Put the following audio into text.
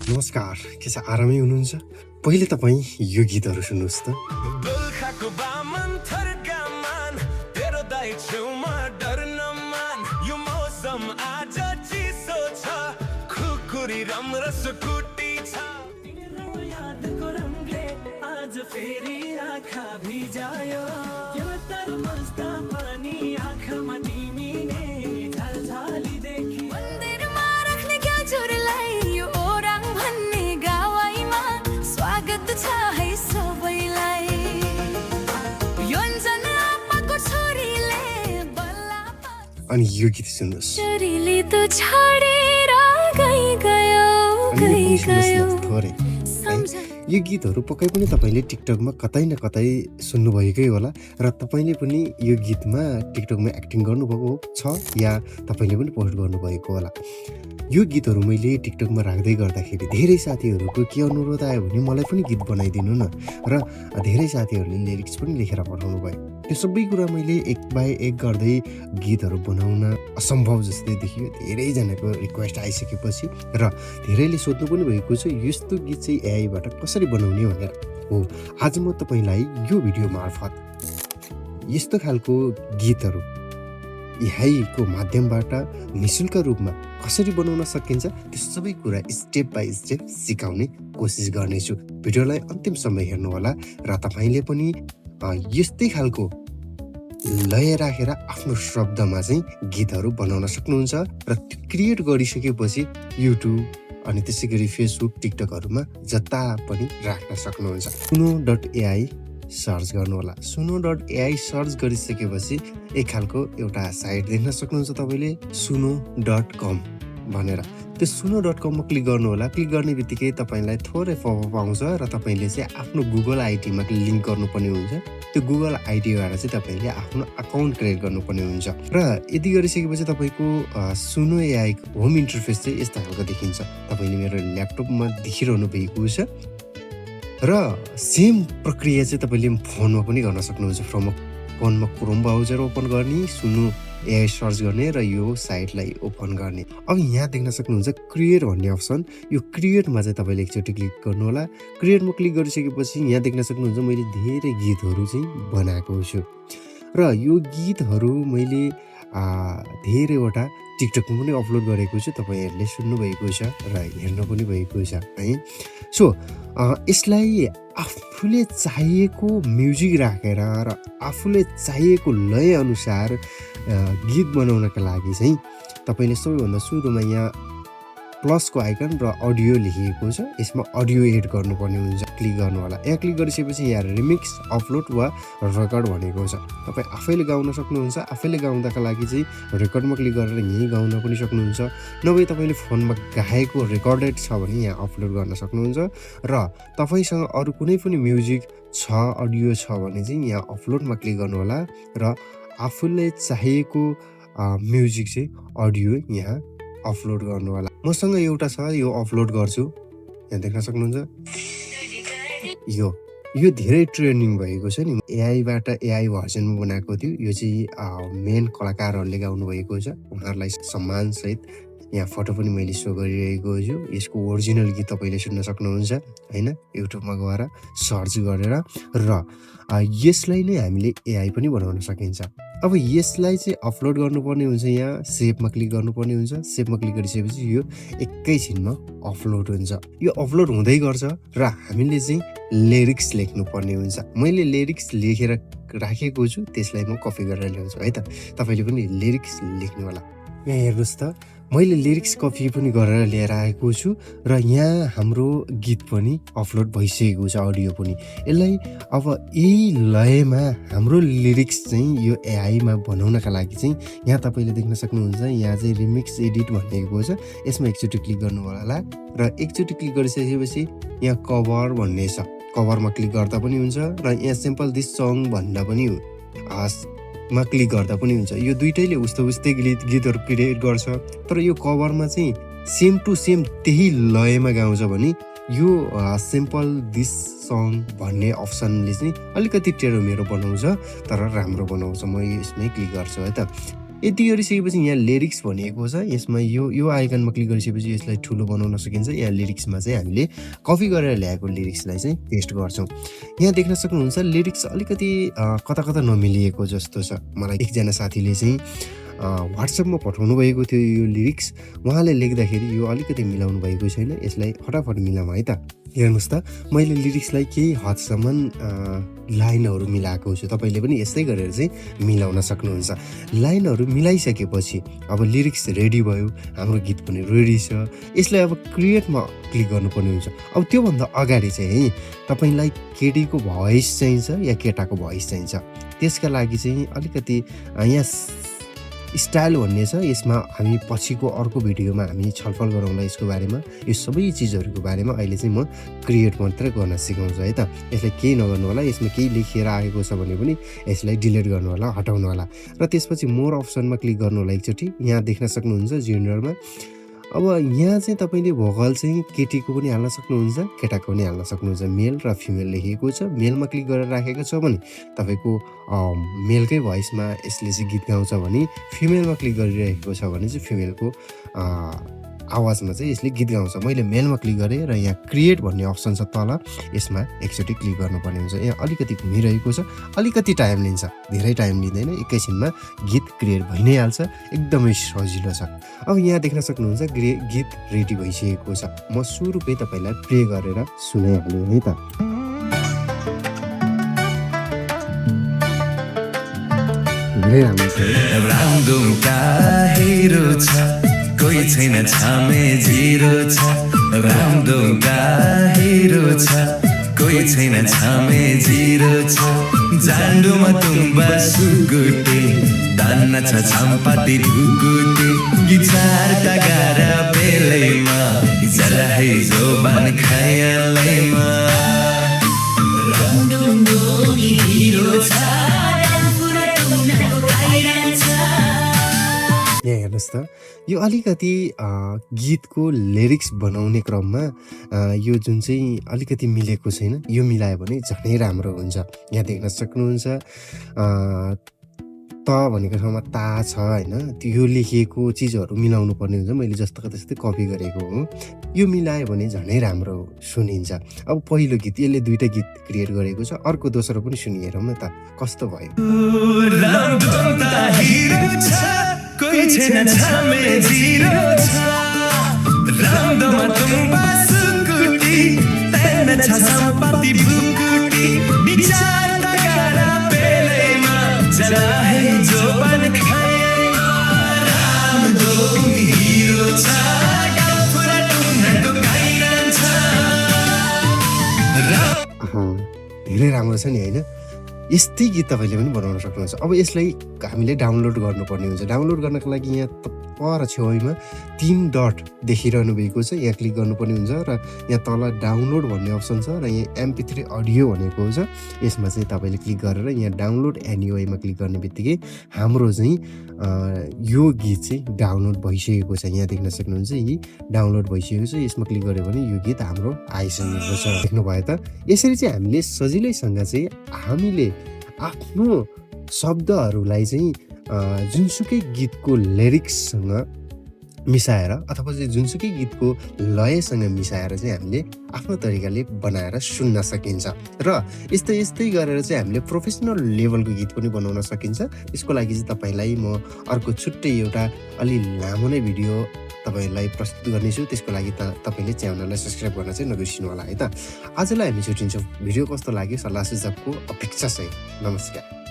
नमस्कार, के छ आरामै हुनुहुन्छ? पहिले तपाईँ यो गीतहरू सुन्नुहोस् त। दुःखको बामन थरका मान तेरो दाइ छेउमा डर नमान यो मौसम आज चिसो छ खुकुरी रमरस कुटी छ तिम्रो यादको रङले आज फेरि आँखा भिजायो यो तरमस्ता पानी आँखामा तिमीले झलझली देखी मन्दिरमा राख्ने क्या चोरलाई यो ओराङ भन्ने गाउँमा स्वागत छ है सबैलाई योन्जन आप्पाको छोरीले बल्ला अनि यो गीत सुन्नुहोस्। छोरीले त छाडेर गयो अनि यो पनि सुन्नुहोस् न थोरै, है? यो गीतहरू पक्कै पनि तपाईँले टिकटकमा कतै न कतै सुन्नुभएकै होला र तपाईँले पनि यो गीतमा टिकटकमा एक्टिङ गर्नुभएको छ या तपाईँले पनि पोस्ट गर्नुभएको होला। यो गीतहरू मैले टिकटकमा राख्दै गर्दाखेरि धेरै साथीहरूको के अनुरोध आयो भने मलाई पनि गीत बनाइदिनु न, र धेरै साथीहरूले लिरिक्स पनि लेखेर पठाउनु भयो। त्यो सबै कुरा मैले एक बाई एक गर्दै गीतहरू बनाउन असम्भव जस्तै देखियो। धेरैजनाको रिक्वेस्ट आइसकेपछि र धेरैले सोध्नु पनि भएको छ यस्तो गीत चाहिँ एआईबाट कसरी बनाउने भनेर। हो, आज म तपाईँलाई यो भिडियो मार्फत यस्तो खालको गीतहरू एआईको माध्यमबाट निःशुल्क रूपमा कसरी बनाउन सकिन्छ त्यो सबै कुरा स्टेप बाई स्टेप सिकाउने कोसिस गर्नेछु। भिडियोलाई अन्तिमसम्म हेर्नुहोला र तपाईँले पनि यस्तै खालको लय राखेर आफ्नो शब्दमा चाहिँ गीतहरू बनाउन सक्नुहुन्छ र त्यो क्रिएट गरिसकेपछि युट्युब अनि त्यसै गरी फेसबुक टिकटकहरूमा जता पनि राख्न सक्नुहुन्छ। suno.ai सर्च गर्नुहोला। suno.ai सर्च गरिसकेपछि एक खालको एउटा साइट देख्न सक्नुहुन्छ तपाईँले suno.com भनेर। त्यो suno.com मा क्लिक गर्नुहोला। क्लिक गर्ने बित्तिकै तपाईँलाई थोरै पपअप आउँछ र तपाईँले चाहिँ आफ्नो गुगल आइडीमा लिङ्क गर्नुपर्ने हुन्छ। त्यो गुगल आइडीबाट चाहिँ तपाईँले आफ्नो अकाउन्ट क्रिएट गर्नुपर्ने हुन्छ र यति गरिसकेपछि तपाईँको सुनो एआई होम इन्टरफेस चाहिँ यस्तो खालको देखिन्छ। तपाईँले मेरो ल्यापटपमा देखिरहनु भएको छ र सेम प्रक्रिया चाहिँ तपाईँले फोनमा पनि गर्न सक्नुहुन्छ। फोनमा क्रोम ब्राउजर ओपन गर्ने, सुनो एआई सर्च गर्ने र यो साइटलाई ओपन गर्ने। अब यहाँ देख्न सक्नुहुन्छ क्रिएट भन्ने अप्सन। यो क्रिएटमा चाहिँ तपाईँले एकचोटि क्लिक गर्नुहोला। क्रिएटमा क्लिक गरिसकेपछि यहाँ देख्न सक्नुहुन्छ मैले धेरै गीतहरू चाहिँ बनाएको छु र यो गीतहरू मैले धेरैवटा टिकटकमा पनि अपलोड गरेको छु। तपाईँहरूले सुन्नुभएको छ र हेर्नु पनि भएको छ, है? सो यसलाई आफूले चाहिएको म्युजिक राखेर र आफूले चाहिएको लय अनुसार गीत बनाउनका लागि चाहिँ तपाईँले सबैभन्दा सुरुमा यहाँ प्लसको आइकन र अडियो लेखिएको छ, यसमा अडियो एड गर्नुपर्ने हुन्छ। क्लिक गर्नु होला। यहाँ क्लिक गरिसकेपछि यहाँ रिमिक्स, अपलोड वा रेकर्ड भनेको छ। तपाईँ आफैले गाउन सक्नुहुन्छ। आफैले गाउँदाका लागि चाहिँ रेकर्डमा क्लिक गरेर यहीँ गाउन पनि सक्नुहुन्छ। नभए तपाईँले फोनमा गाएको रेकर्डेड छ भने यहाँ अपलोड गर्न सक्नुहुन्छ र तपाईँसँग अरू कुनै पनि म्युजिक छ, अडियो छ भने चाहिँ यहाँ अपलोडमा क्लिक गर्नु होला र आफूलाई चाहिएको म्युजिक चाहिँ अडियो यहाँ अपलोड गर्नु होला। मसँग एउटा छ, यो अपलोड गर्छु। यहाँ देख्न सक्नुहुन्छ यो धेरै ट्रेनिङ भएको छ नि। एआईबाट एआई भर्जनमा बनाएको थियो। यो चाहिँ मेन कलाकारहरूले गाउनु भएको छ। उहाँहरूलाई सम्मान सहित यहाँ फोटो पनि मैले सो गरिरहेको छु। यसको ओरिजिनल गीत तपाईँले सुन्न सक्नुहुन्छ, हैन? युट्युबमा गएर सर्च गरेर र यसलाई नै हामीले एआई पनि बनाउन सकिन्छ। अब यसलाई चाहिँ अपलोड गर्नुपर्ने हुन्छ। यहाँ सेभमा क्लिक गर्नुपर्ने हुन्छ। सेभमा क्लिक गरिसकेपछि यो एकैछिनमा अपलोड हुन्छ। यो अपलोड हुँदै गर्छ र हामीले चाहिँ लिरिक्स लेख्नुपर्ने हुन्छ। मैले लिरिक्स लेखेर राखेको छु, त्यसलाई म कपी गरेर ल्याउँछु, है त? तपाईँले पनि लिरिक्स लेख्नु होला। यहाँ हेर्नुहोस् त, मैले लिरिक्स कपी पनि गरेर लिएर आएको छु र यहाँ हाम्रो गीत पनि अपलोड भइसकेको छ, अडियो पनि। यसलाई अब यही लयमा हाम्रो लिरिक्स चाहिँ यो एआईमा बनाउनका लागि चाहिँ यहाँ तपाईँले देख्न सक्नुहुन्छ यहाँ चाहिँ रिमिक्स एडिट भनेको छ। यसमा एकचोटि क्लिक गर्नु होला र एकचोटि क्लिक गरिसकेपछि यहाँ कभर भन्ने छ। कभरमा क्लिक गर्दा पनि हुन्छ र यहाँ सिम्पल दिस सङ भन्दा पनि मा क्लिक गर्दा पनि हुन्छ। यो दुइटैले उस्तै गीतहरू क्रिएट गर्छ। तर यो कभरमा चाहिँ सेम टु सेम त्यही लयमा गाउँछ भने यो सिम्पल दिस सङ भन्ने अप्सनले चाहिँ अलिकति टेढो मेरो बनाउँछ तर राम्रो बनाउँछ। म यसमै क्लिक गर्छु, है त? यति गरिसकेपछि यहाँ लिरिक्स भनिएको छ। यसमा यो आइकनमा क्लिक गरिसकेपछि यसलाई ठुलो बनाउन सकिन्छ। यहाँ लिरिक्समा चाहिँ हामीले कपी गरेर ल्याएको लिरिक्सलाई चाहिँ पेस्ट गर्छौँ। यहाँ देख्न सक्नुहुन्छ लिरिक्स अलिकति कता नमिलिएको जस्तो छ। मलाई एकजना साथीले चाहिँ व्हाट्सएपमा पठाउनु भएको थियो यो लिरिक्स। उहाँले लेख्दाखेरि यो अलिकति मिलाउनु भएको छैन। यसलाई फटाफट मिलाउँ है त। हेर्नुहोस् त, मैले लिरिक्सलाई केही हदसम्म लाइनहरू मिलाएको छु। तपाईँले पनि यस्तै गरेर चाहिँ मिलाउन सक्नुहुन्छ। लाइनहरू मिलाइसकेपछि अब लिरिक्स रेडी भयो, हाम्रो गीत पनि रेडी छ। यसलाई अब क्रिएटमा क्लिक गर्नुपर्ने हुन्छ। अब त्योभन्दा अगाडि चाहिँ है तपाईँलाई केटीको भोइस चाहिन्छ या केटाको भोइस चाहिन्छ। त्यसका लागि चाहिँ अलिकति यहाँ स्टाइल भन्ने छ। यसमा हामी पछिको अर्को भिडियोमा हामी छलफल गरौँला यसको बारेमा। यो सबै चिजहरूको बारेमा अहिले चाहिँ म क्रिएट मात्रै गर्न सिकाउँछु है त। यसलाई केही नगर्नु होला। यसमा केही लेखिएर आएको छ भने पनि यसलाई डिलिट गर्नु होला, हटाउनु होला। र त्यसपछि मोर अप्सनमा क्लिक गर्नु होला एकचोटि। यहाँ देख्न सक्नुहुन्छ जेन्डरमा। अब यहाँ चाहिँ तपाईँले भोकल चाहिँ केटीको पनि हाल्न सक्नुहुन्छ, केटाको पनि हाल्न सक्नुहुन्छ। मेल र फिमेल लेखिएको छ। मेलमा क्लिक गरेर राखेको छ भने तपाईँको मेलकै भोइसमा यसले चाहिँ गीत गाउँछ भने, फिमेलमा क्लिक गरिरहेको छ भने चाहिँ फिमेलको आवाजमा चाहिँ यसले गीत गाउँछ। मैले मेलमा क्लिक गरेँ र यहाँ क्रिएट भन्ने अप्सन छ तल, यसमा एकचोटि क्लिक गर्नुपर्ने हुन्छ। यहाँ अलिकति घुमिरहेको छ, अलिकति टाइम लिन्छ, धेरै टाइम लिँदैन। एकैछिनमा गीत क्रिएट भइ नै हाल्छ। एकदमै सजिलो छ। अब यहाँ देख्न सक्नुहुन्छ गीत रेडी भइसकेको छ। म सुरुकै तपाईँलाई प्ले गरेर सुनाइहालेँ है त। धेरै राम्रो छ। रामदुमका हिरो छ, कोही छैन छामे जिरो छ। रामदुमका हिरो छ, कोही छैन छामे जिरो छ। जान्डुमा तुम्बा सुकुटे, दान्ना छ छाम्पाती ढुकुटे। गिटार तगारा बेलैमा, जरा है जोबान खायालैमा। रामदुमको हिरो छ, यहाँ हेर्नुहोस् त, यो अलिकति गीतको लिरिक्स बनाउने क्रममा यो जुन चाहिँ अलिकति मिलेको छैन, यो मिलायो भने झनै राम्रो हुन्छ। यहाँ देख्न सक्नुहुन्छ त भनेको ठाउँमा ता छ होइन। यो लेखिएको चिजहरू मिलाउनु पर्ने हुन्छ। मैले जस्तोको त्यस्तै कपी गरेको हो। यो मिलायो भने झनै राम्रो सुनिन्छ। अब पहिलो गीत, यसले दुईटा गीत क्रिएट गरेको छ। अर्को दोस्रो पनि सुनिहेरौँ न त कस्तो भयो। कोही छैन छामे जिरो छ। रामदमा तुम्बा सुकुटी, दान्ना छ छाम्पाती ढुकुटी। विचार तगारा बेलैमा, जरा है जोबान खायालैमा। रामदम हिरो छ, गाउँपुरा टुङ्गाको गाइरहन्छ। धेरै राम्रो छ नि होइन। यस्तै गीत तपाईँले पनि बनाउन सक्नुहुन्छ। अब यसलाई हामीले डाउनलोड गर्नुपर्ने हुन्छ। डाउनलोड गर्नको लागि यहाँ पर छेउमा 3 डट देखिरहनु भएको छ। यहाँ क्लिक गर्नुपर्ने हुन्छ र यहाँ तल डाउनलोड भन्ने अप्सन छ र यहाँ MP3 अडियो भनेको छ। यसमा चाहिँ तपाईँले क्लिक गरेर यहाँ डाउनलोड एनिवेमा क्लिक गर्ने बित्तिकै हाम्रो चाहिँ यो गीत चाहिँ डाउनलोड भइसकेको छ। यहाँ देख्न सक्नुहुन्छ यी डाउनलोड भइसकेको छ। यसमा क्लिक गऱ्यो भने यो गीत हाम्रो आइसकेको छ। देख्नुभयो त। यसरी चाहिँ हामीले सजिलैसँग चाहिँ हामीले आफ्नो शब्दहरूलाई चाहिँ जुनसुकै गीतको लिरिक्ससँग मिसाएर अथवा चाहिँ जुनसुकै गीतको लयसँग मिसाएर चाहिँ हामीले आफ्नो तरिकाले बनाएर सुन्न सकिन्छ। र यस्तै गरेर चाहिँ हामीले प्रोफेसनल लेभलको गीत पनि बनाउन सकिन्छ। त्यसको लागि चाहिँ तपाईँलाई म अर्को छुट्टै एउटा अलि लामो नै भिडियो तपाईँहरूलाई प्रस्तुत गर्नेछु। त्यसको लागि तपाईँले च्यानललाई सब्सक्राइब गर्न चाहिँ नबिर्सिनु होला है त। आजलाई हामी छुट्टिन्छौँ। भिडियो कस्तो लाग्यो सल्लाह सुझावको अपेक्षा छ। नमस्कार।